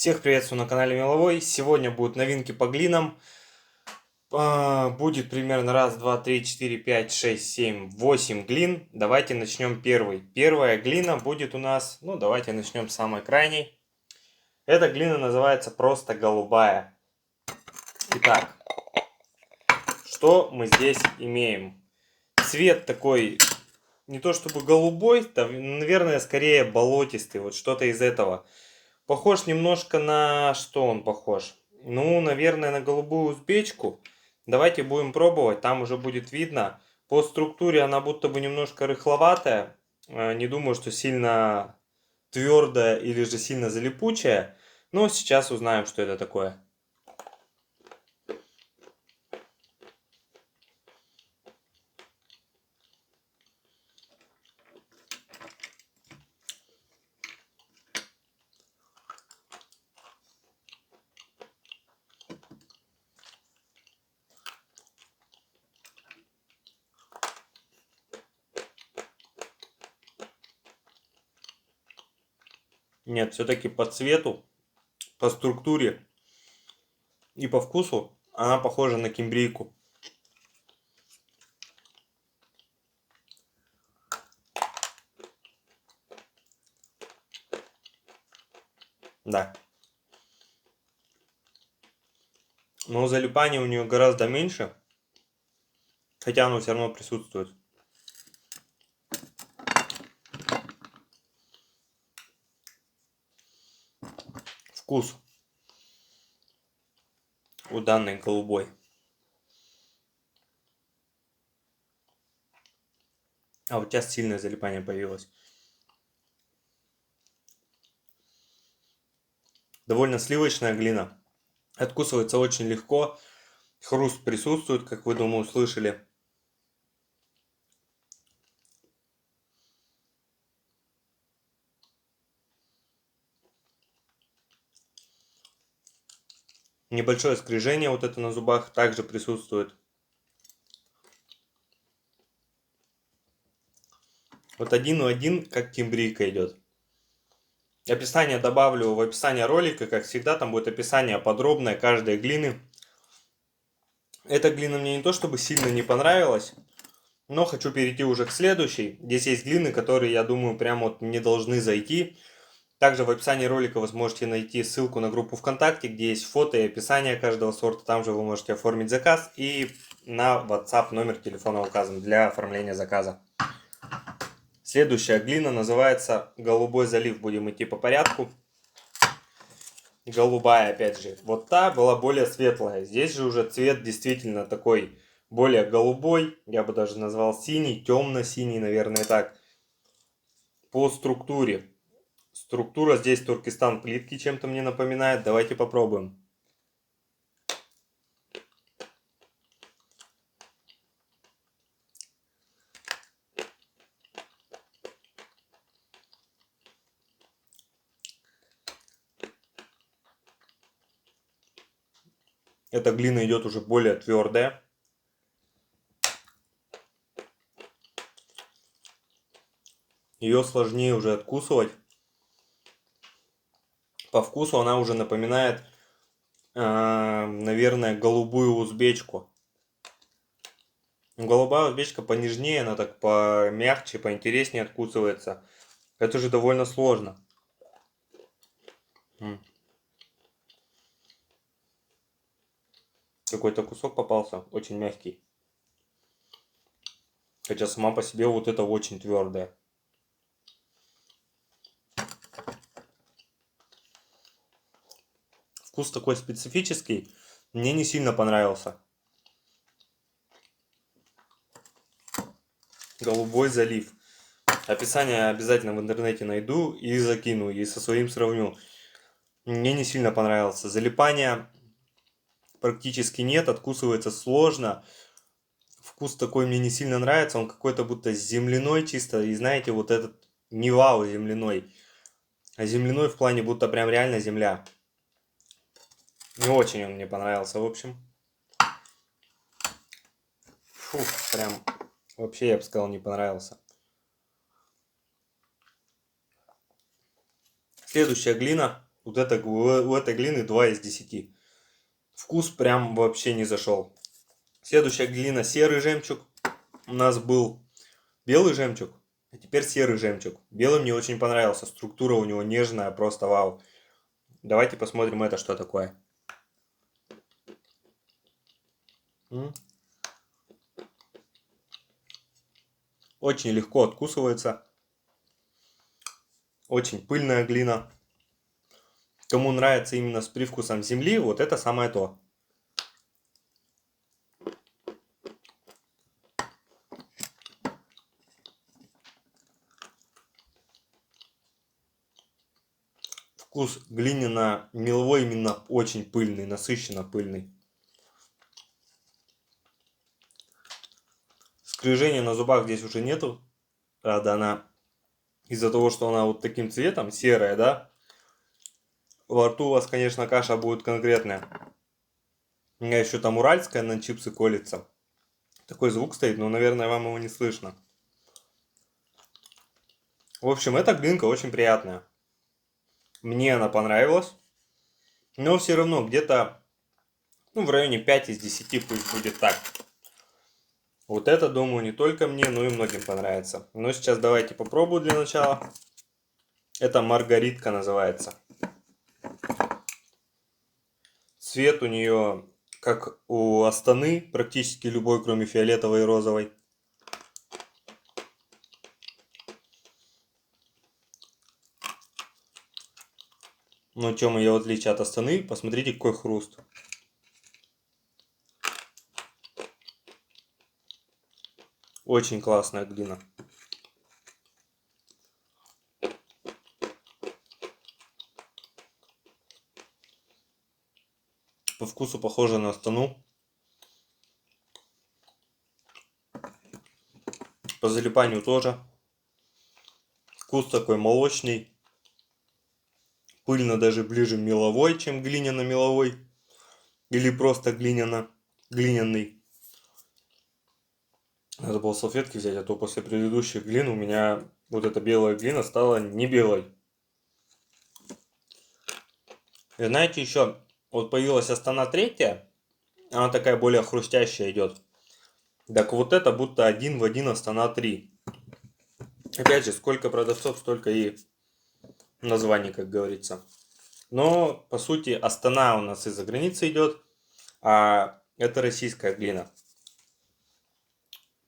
Всех приветствую на канале Меловой. Сегодня будут новинки по глинам. Будет примерно раз, два, три, четыре, пять, шесть, семь, 8 глин. Давайте начнем первый. Первая глина будет у нас, давайте начнем с самой крайней. Эта глина называется просто голубая. Итак, что мы здесь имеем? Цвет такой, не то чтобы голубой, наверное, скорее болотистый, вот что-то из этого. Похож немножко на... Что он похож? Наверное, на голубую узбечку. Давайте будем пробовать, там уже будет видно. По структуре она будто бы немножко рыхловатая. Не думаю, что сильно твердая или же сильно залипучая. Но сейчас узнаем, что это такое. Нет, все-таки по цвету, по структуре и по вкусу она похожа на кимбрийку. Да. Но залипание у нее гораздо меньше, хотя оно все равно присутствует. Вкус у данной голубой. А вот сейчас сильное залипание появилось. Довольно сливочная глина. Откусывается очень легко. Хруст присутствует, как вы, думаю, слышали. Небольшое скрежение вот это на зубах также присутствует. Вот один в один, как кимбрийка идет. Описание добавлю в описание ролика, как всегда, там будет описание подробное каждой глины. Эта глина мне не то чтобы сильно не понравилась, но хочу перейти уже к следующей. Здесь есть глины, которые, я думаю, прям вот не должны зайти. Также в описании ролика вы сможете найти ссылку на группу ВКонтакте, где есть фото и описание каждого сорта. Там же вы можете оформить заказ, и на WhatsApp номер телефона указан для оформления заказа. Следующая глина называется Голубой залив. Будем идти по порядку. Голубая, опять же. Вот та была более светлая. Здесь же уже цвет действительно такой более голубой. Я бы даже назвал синий, темно-синий, наверное, так. По структуре. Структура здесь Туркестан плитки чем-то мне напоминает. Давайте попробуем. Эта глина идет уже более твердая. Ее сложнее уже откусывать. По вкусу она уже напоминает, наверное, голубую узбечку. Голубая узбечка понежнее, она так помягче, поинтереснее откусывается. Это же довольно сложно. Какой-то кусок попался, очень мягкий. Хотя сама по себе вот это очень твердая. Вкус такой специфический, мне не сильно понравился. Голубой залив. Описание обязательно в интернете найду и закину, и со своим сравню. Мне не сильно понравился. Залипания практически нет, откусывается сложно. Вкус такой мне не сильно нравится, он какой-то будто земляной чисто. И знаете, вот этот не вау земляной, а земляной в плане будто прям реально земля. Не очень он мне понравился, в общем. Фу, прям вообще, я бы сказал, не понравился. Следующая глина Вот это, у этой глины 2 из 10. Вкус прям вообще не зашел. Следующая глина серый жемчуг. У нас был белый жемчуг, а теперь серый жемчуг. Белый мне очень понравился. Структура у него нежная, просто вау. Давайте посмотрим это, что такое. Очень легко откусывается. Очень пыльная глина. Кому нравится именно с привкусом земли, вот это самое то. Вкус глиняно-меловой именно очень пыльный, насыщенно пыльный. Скрежения на зубах здесь уже нету. Правда, она из-за того, что она вот таким цветом, серая, да, во рту у вас, конечно, каша будет конкретная. У меня еще там уральская на чипсы колется. Такой звук стоит, но, наверное, вам его не слышно. В общем, эта глинка очень приятная. Мне она понравилась. Но все равно где-то в районе 5 из 10 пусть будет так. Вот это, думаю, не только мне, но и многим понравится. Но сейчас давайте попробую для начала. Это маргаритка называется. Цвет у нее как у Астаны, практически любой, кроме фиолетовой и розовой. Но чем ее отличие от Астаны, посмотрите, какой хруст. Очень классная глина. По вкусу похожа на Астану. По залипанию тоже. Вкус такой молочный. Пыльно даже ближе меловой, чем глиняно-меловой. Или просто глиняный. Надо было салфетки взять, а то после предыдущих глин у меня вот эта белая глина стала не белой. И знаете, еще вот появилась Астана третья. Она такая более хрустящая идет. Так вот это будто один в один Астана 3. Опять же, сколько продавцов, столько и названий, как говорится. Но, по сути, Астана у нас из-за границы идет, а это российская глина.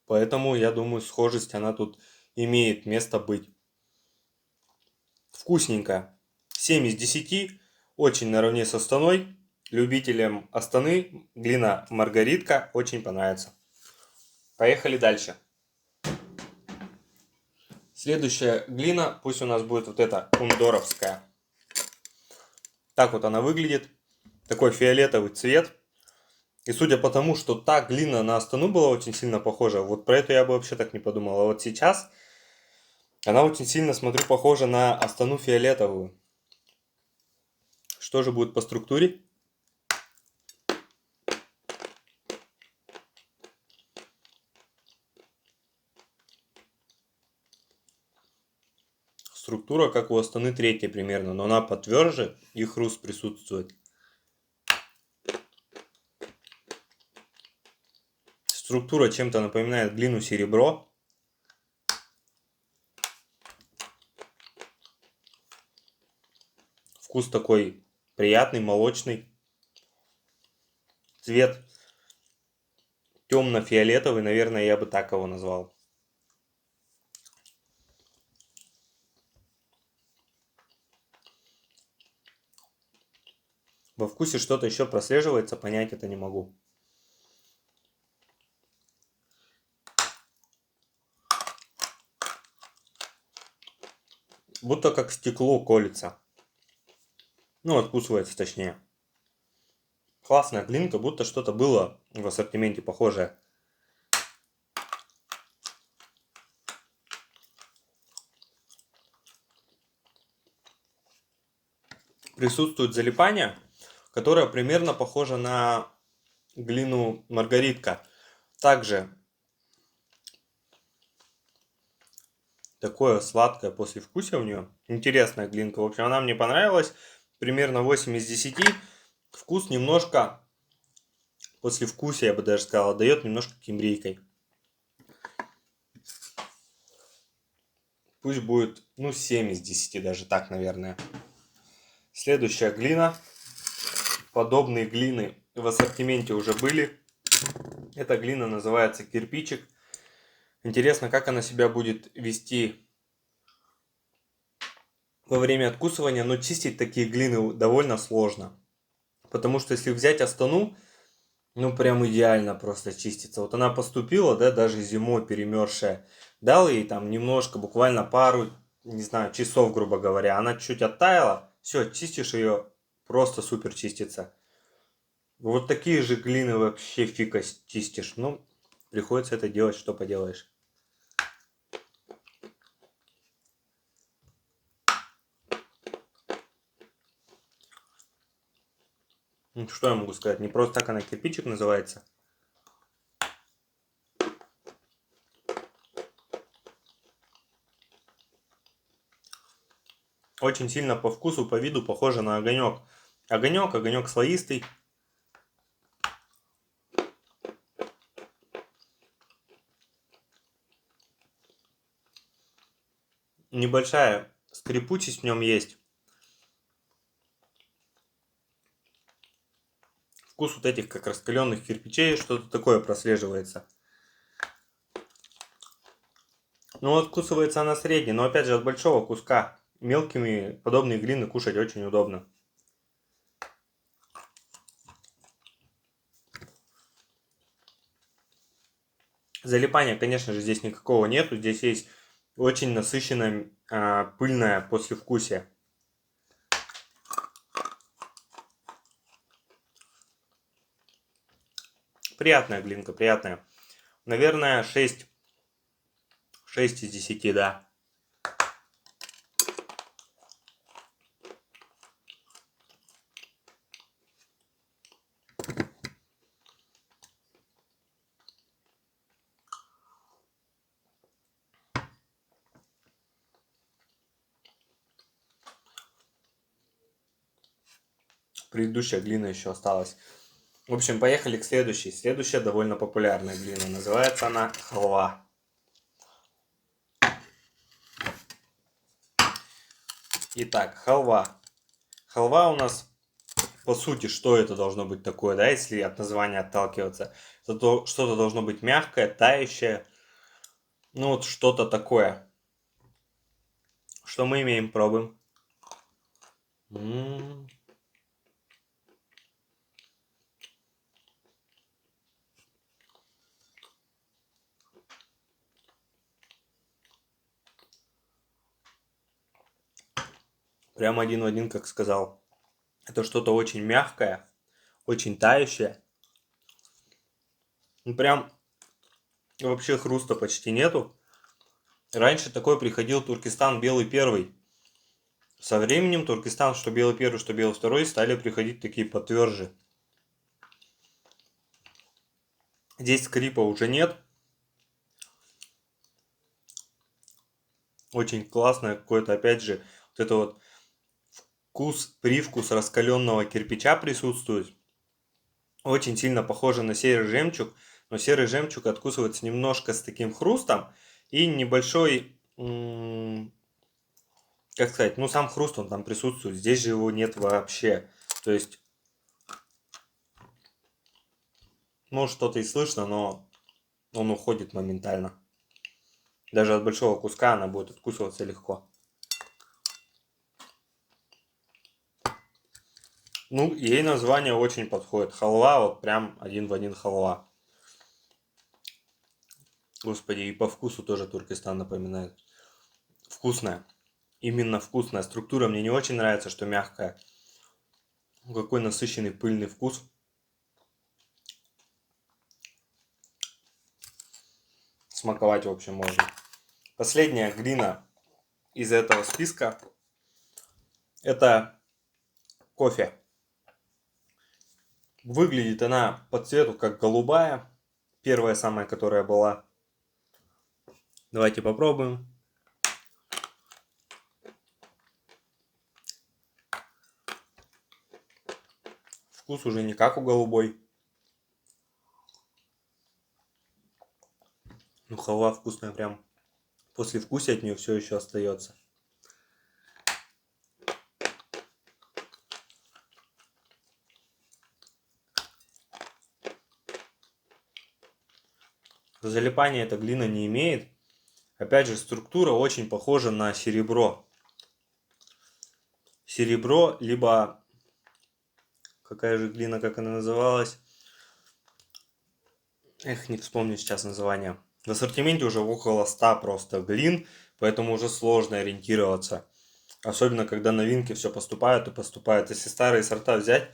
Поэтому, я думаю, схожесть она тут имеет место быть. Вкусненькая. 7 из 10. Очень наравне с Астаной. Любителям Астаны глина маргаритка очень понравится. Поехали дальше. Следующая глина, пусть у нас будет вот эта ундоровская. Так вот она выглядит. Такой фиолетовый цвет. И судя по тому, что та глина на Астану была очень сильно похожа, вот про это я бы вообще так не подумал. А вот сейчас она очень сильно, смотрю, похожа на Астану фиолетовую. Что же будет по структуре? Структура как у Астаны третья примерно, но она потверже и хруст присутствует. Структура чем-то напоминает глину серебро. Вкус такой приятный, молочный. Цвет темно-фиолетовый, наверное, я бы так его назвал. Во вкусе что-то еще прослеживается, понять это не могу. Будто как стекло колется. Ну, откусывается точнее. Классная глинка, будто что-то было в ассортименте похожее. Присутствует залипание, которое примерно похоже на глину маргаритка. Также такое сладкое послевкусие у нее. Интересная глинка. В общем, она мне понравилась. примерно 8 из 10. Вкус немножко, послевкусие, я бы даже сказал, дает немножко кимрейкой. Пусть будет, ну, 7 из 10, даже так, наверное. Следующая глина. Подобные глины в ассортименте уже были. Эта глина называется кирпичик. Интересно, как она себя будет вести во время откусывания. Но чистить такие глины довольно сложно. Потому что если взять Астану, ну прям идеально просто чистится. Вот она поступила, да, даже зимой перемерзшая. Дал ей там немножко, буквально пару, не знаю, часов, грубо говоря. Она чуть оттаяла. Все, чистишь ее, просто супер чистится. Вот такие же глины вообще фига чистишь. Ну, приходится это делать, что поделаешь. Ну, что я могу сказать? Не просто так она кирпичик называется. Очень сильно по вкусу, по виду похоже на огонек. Огонек слоистый. Небольшая скрипучесть в нем есть. Вкус вот этих как раскаленных кирпичей, что-то такое прослеживается. Ну, откусывается она средней, но опять же от большого куска. Мелкими подобные глины кушать очень удобно. Залипания, конечно же, здесь никакого нету. Здесь есть очень насыщенное пыльное послевкусие. Приятная глинка, приятная. Наверное, 6 из 10, да. Предыдущая глина еще осталась. В общем, поехали к следующей. Следующая довольно популярная глина. Называется она халва. Итак, халва. Халва у нас, по сути, что это должно быть такое, да, если от названия отталкиваться? Это что-то должно быть мягкое, тающее. Ну вот что-то такое. Что мы имеем? Пробуем. Прям один в один, как сказал. Это что-то очень мягкое, очень тающее. Ну прям вообще хруста почти нету. Раньше такой приходил Туркестан белый первый. Со временем Туркестан, что белый первый, что белый второй, стали приходить такие потверже. Здесь скрипа уже нет. Очень классное какое-то, опять же, вот это вот привкус раскаленного кирпича присутствует. Очень сильно похоже на серый жемчуг, но серый жемчуг откусывается немножко с таким хрустом и небольшой, как сказать, ну сам хруст он там присутствует, здесь же его нет вообще. То есть, может что-то и слышно, но он уходит моментально. Даже от большого куска она будет откусываться легко. Ну, ей название очень подходит. Халва, вот прям один в один халва. Господи, и по вкусу тоже Туркестан напоминает. Вкусная. Именно вкусная. Структура мне не очень нравится, что мягкая. Какой насыщенный пыльный вкус. Смаковать, в общем, можно. Последняя глина из этого списка. Это кофе. Выглядит она по цвету как голубая. Первая самая, которая была. Давайте попробуем. Вкус уже не как у голубой. Ну, халва вкусная прям. Послевкусие от нее все еще остается. Залипания эта глина не имеет. Опять же, структура очень похожа на серебро. Серебро, либо... Какая же глина, как она называлась? Эх, не вспомню сейчас название. В ассортименте уже около 100 просто глин, поэтому уже сложно ориентироваться. Особенно, когда новинки все поступают и поступают. Если старые сорта взять,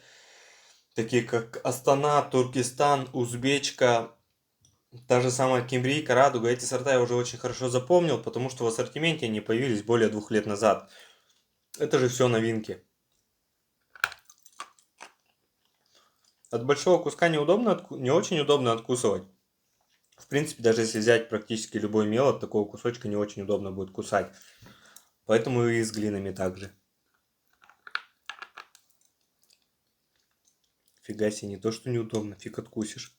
такие как Астана, Туркестан, Узбечка, та же самая Кембрийка, Радуга, эти сорта я уже очень хорошо запомнил, потому что в ассортименте они появились более 2 лет назад. Это же все новинки. От большого куска неудобно, не очень удобно откусывать. В принципе, даже если взять практически любой мел, от такого кусочка не очень удобно будет кусать. Поэтому и с глинами также. Фига себе, не то что неудобно, фиг откусишь.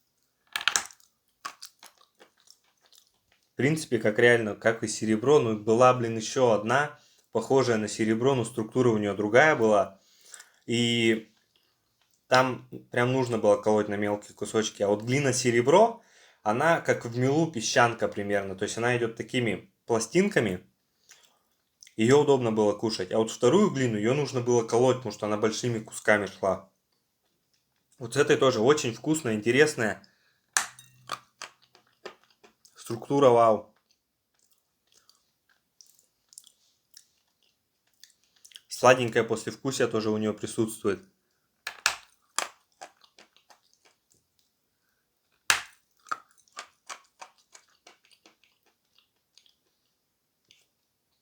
В принципе, как реально, как и серебро, но была, еще одна, похожая на серебро, но структура у нее другая была. И там прям нужно было колоть на мелкие кусочки. А вот глина-серебро, она как в мелу песчанка примерно. То есть она идет такими пластинками. Ее удобно было кушать. А вот вторую глину, ее нужно было колоть, потому что она большими кусками шла. Вот с этой тоже очень вкусная, интересная. Структура вау. Сладенькое послевкусие тоже у нее присутствует.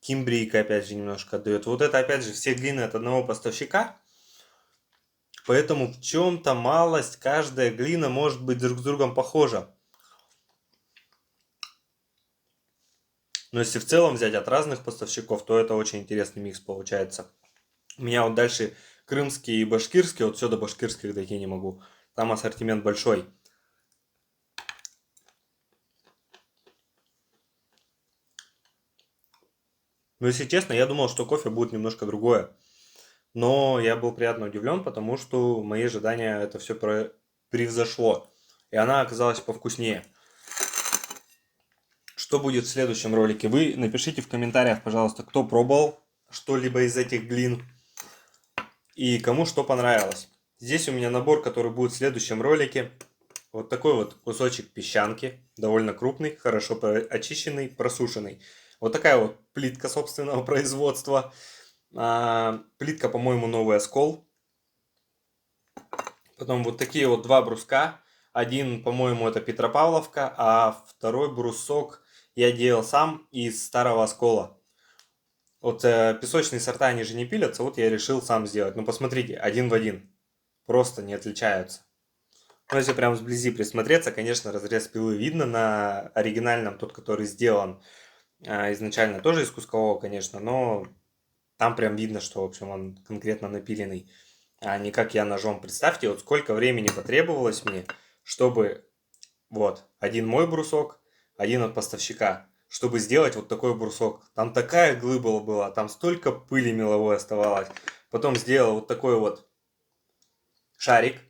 Кимбрийка опять же немножко отдает. Вот это опять же все глины от одного поставщика. Поэтому в чем-то малость каждая глина может быть друг с другом похожа. Но если в целом взять от разных поставщиков, то это очень интересный микс получается. У меня вот дальше крымский и башкирский, вот все до башкирских дойти не могу. Там ассортимент большой. Но если честно, я думал, что кофе будет немножко другое. Но я был приятно удивлен, потому что мои ожидания это все превзошло. И она оказалась повкуснее. Что будет в следующем ролике? Вы напишите в комментариях, пожалуйста, кто пробовал что-либо из этих глин и кому что понравилось. Здесь у меня набор, который будет в следующем ролике. Вот такой вот кусочек песчанки, довольно крупный, хорошо очищенный, просушенный. Вот такая вот плитка собственного производства. Плитка, по-моему, новый оскол. Потом вот такие вот два бруска. Один, по-моему, это Петропавловка, а второй брусок я делал сам из старого оскола. Вот песочные сорта, они же не пилятся, вот я решил сам сделать. Ну, посмотрите, один в один. Просто не отличаются. Но если прям сблизи присмотреться, конечно, разрез пилы видно на оригинальном, тот, который сделан изначально, тоже из кускового, конечно, но там прям видно, что, в общем, он конкретно напиленный, а не как я ножом. Представьте, вот сколько времени потребовалось мне, чтобы вот один мой брусок, один от поставщика, чтобы сделать вот такой брусок. Там такая глыба была, там столько пыли меловой оставалось. Потом сделал вот такой вот шарик.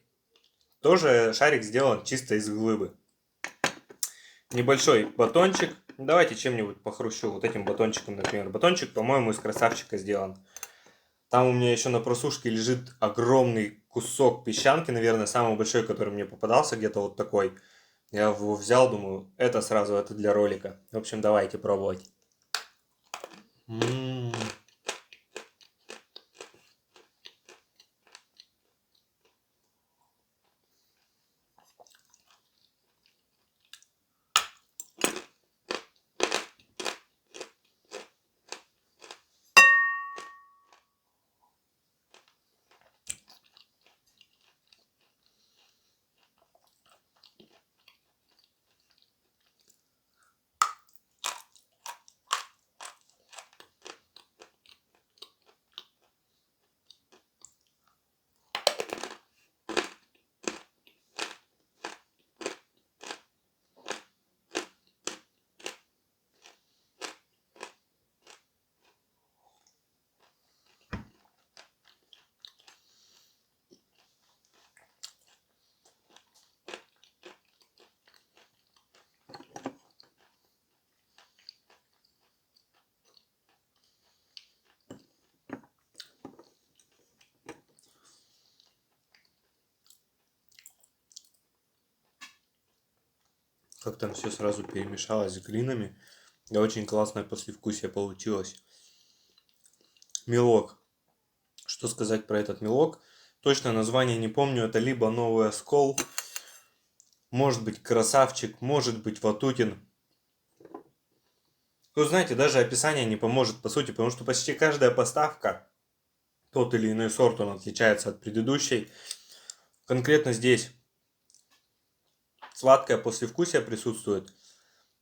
Тоже шарик сделан чисто из глыбы. Небольшой батончик. Давайте чем-нибудь похрущу. Вот этим батончиком, например. Батончик, по-моему, из красавчика сделан. Там у меня еще на просушке лежит огромный кусок песчанки, наверное, самый большой, который мне попадался, где-то вот такой. Я его взял, думаю, это сразу, это для ролика. В общем, давайте пробовать. Как там все сразу перемешалось с глинами. И очень классное послевкусие получилось. Мелок. Что сказать про этот мелок? Точно название не помню. Это либо Новый Оскол, может быть Красавчик, может быть Ватутин. Вы знаете, даже описание не поможет по сути, потому что почти каждая поставка, тот или иной сорт, он отличается от предыдущей. Конкретно здесь сладкое послевкусие присутствует.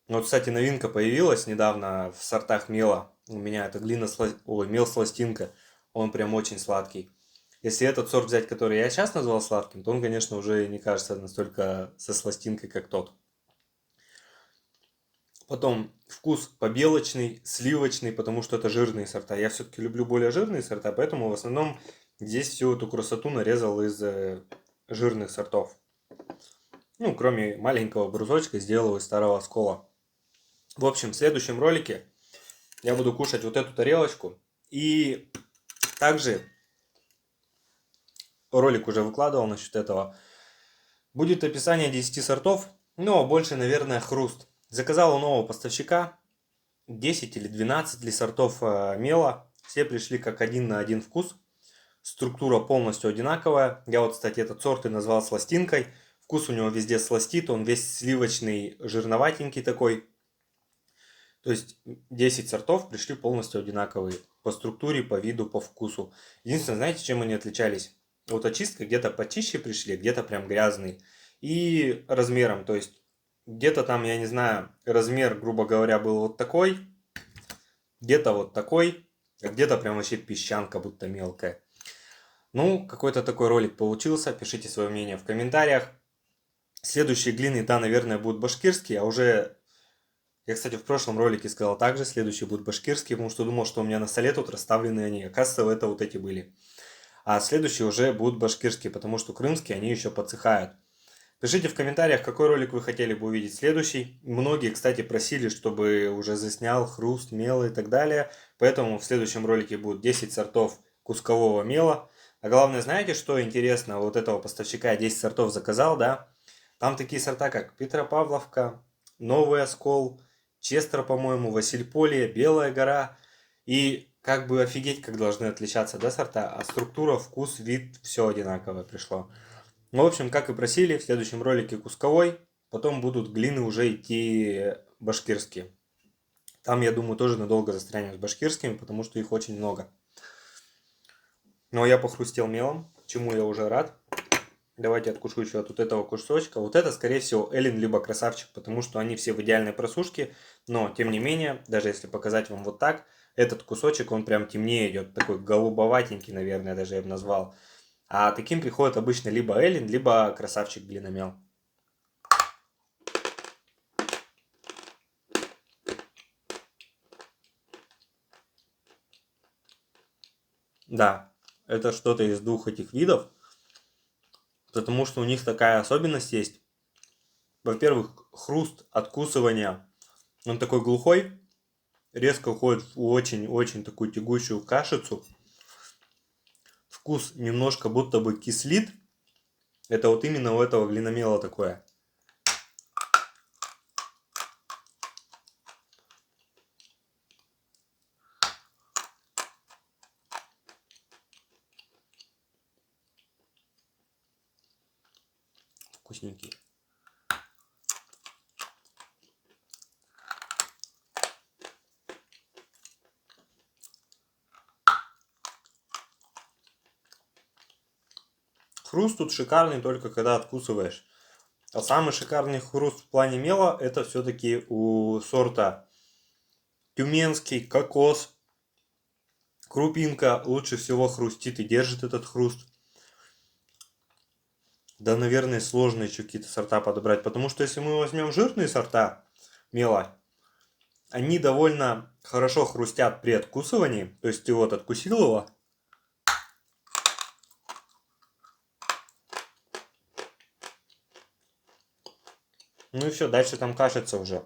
Вот, кстати, новинка появилась недавно в сортах мела. У меня это мел сластинка. Он прям очень сладкий. Если этот сорт взять, который я сейчас назвал сладким, то он, конечно, уже не кажется настолько со сластинкой, как тот. Потом вкус побелочный, сливочный, потому что это жирные сорта. Я все-таки люблю более жирные сорта, поэтому в основном здесь всю эту красоту нарезал из жирных сортов. Ну, кроме маленького брусочка, сделал из старого оскола. В общем, в следующем ролике я буду кушать вот эту тарелочку. И также ролик уже выкладывал насчет этого. Будет описание 10 сортов, но больше, наверное, хруст. Заказал у нового поставщика 10 или 12 ли сортов мела. Все пришли как один на один вкус. Структура полностью одинаковая. Я вот, кстати, этот сорт и назвал сластинкой. Вкус у него везде сластит, он весь сливочный, жирноватенький такой. То есть 10 сортов пришли полностью одинаковые. По структуре, по виду, по вкусу. Единственное, знаете, чем они отличались? Вот очистка где-то почище пришли, где-то прям грязные. И размером, то есть где-то там, я не знаю, размер, грубо говоря, был вот такой, где-то вот такой, а где-то прям вообще песчанка будто мелкая. Ну, какой-то такой ролик получился, пишите свое мнение в комментариях. Следующие глины, да, наверное, будут башкирские, а уже... Я, кстати, в прошлом ролике сказал также, следующие будут башкирские, потому что думал, что у меня на столе тут расставлены они. Оказывается, это вот эти были. А следующие уже будут башкирские, потому что крымские, они еще подсыхают. Пишите в комментариях, какой ролик вы хотели бы увидеть следующий. Многие, кстати, просили, чтобы уже заснял хруст, мел и так далее. Поэтому в следующем ролике будет 10 сортов кускового мела. А главное, знаете, что интересно? Вот этого поставщика 10 сортов заказал, да? Там такие сорта, как Петропавловка, Новый Оскол, Честер, по-моему, Васильполье, Белая гора. И как бы офигеть, как должны отличаться, да, сорта? А структура, вкус, вид, все одинаковое пришло. Ну, в общем, как и просили, в следующем ролике кусковой. Потом будут глины уже идти башкирские. Там, я думаю, тоже надолго застрянем с башкирскими, потому что их очень много. Но я похрустел мелом, чему я уже рад. Давайте откушу еще от вот этого кусочка. Вот это, скорее всего, Эллен либо Красавчик, потому что они все в идеальной просушке. Но, тем не менее, даже если показать вам вот так, этот кусочек, он прям темнее идет. Такой голубоватенький, наверное, даже я бы назвал. А таким приходит обычно либо Эллен, либо Красавчик глиномел. Да, это что-то из двух этих видов. Потому что у них такая особенность есть. Во-первых, хруст откусывания, он такой глухой, резко уходит в очень-очень такую тягучую кашицу. Вкус немножко будто бы кислит. Это вот именно у этого глиномела такое. Вкусненький. Хруст тут шикарный только когда откусываешь. А самый шикарный хруст в плане мела это все-таки у сорта тюменский кокос. Крупинка лучше всего хрустит и держит этот хруст. Да, наверное, сложно еще какие-то сорта подобрать. Потому что если мы возьмем жирные сорта мела, они довольно хорошо хрустят при откусывании. То есть ты вот откусил его. Ну и все, дальше там кашица уже.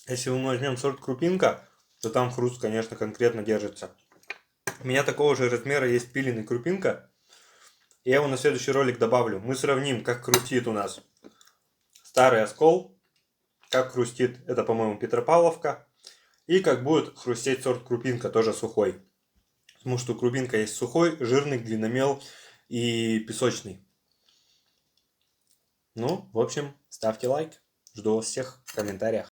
Если мы возьмем сорт крупинка, то там хруст, конечно, конкретно держится. У меня такого же размера есть пиленый крупинка. Я его на следующий ролик добавлю. Мы сравним, как хрустит у нас старый оскол, как хрустит, это, по-моему, Петропавловка, и как будет хрустеть сорт крупинка, тоже сухой. Потому что крупинка есть сухой, жирный, длинномел и песочный. Ну, в общем, ставьте лайк. Жду вас всех в комментариях.